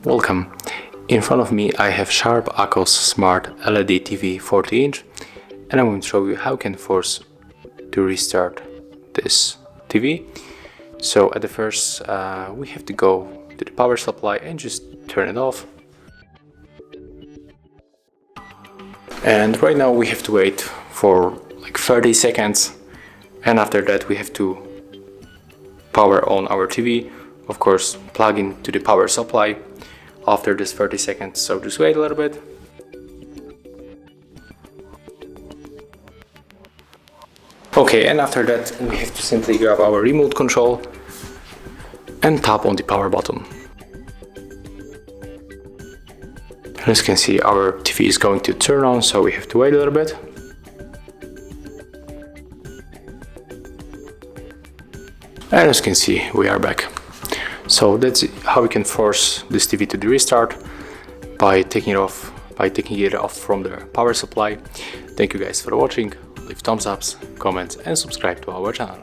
Welcome. In front of me I have Sharp Aquos Smart LED TV 40-inch, and I'm going to show you how you can force to restart this TV. So at the first we have to go to the power supply and just turn it off. And right now we have to wait for like 30 seconds, and after that we have to power on our TV. Of course, plug into the power supply after this 30 seconds, so just wait a little bit. Okay, and after that we have to simply grab our remote control and tap on the power button. As you can see, our TV is going to turn on, so we have to wait a little bit. And as you can see, we are back. So that's how we can force this TV to the restart, by taking it off from the power supply. Thank you guys for watching. Leave thumbs ups, comments and subscribe to our channel.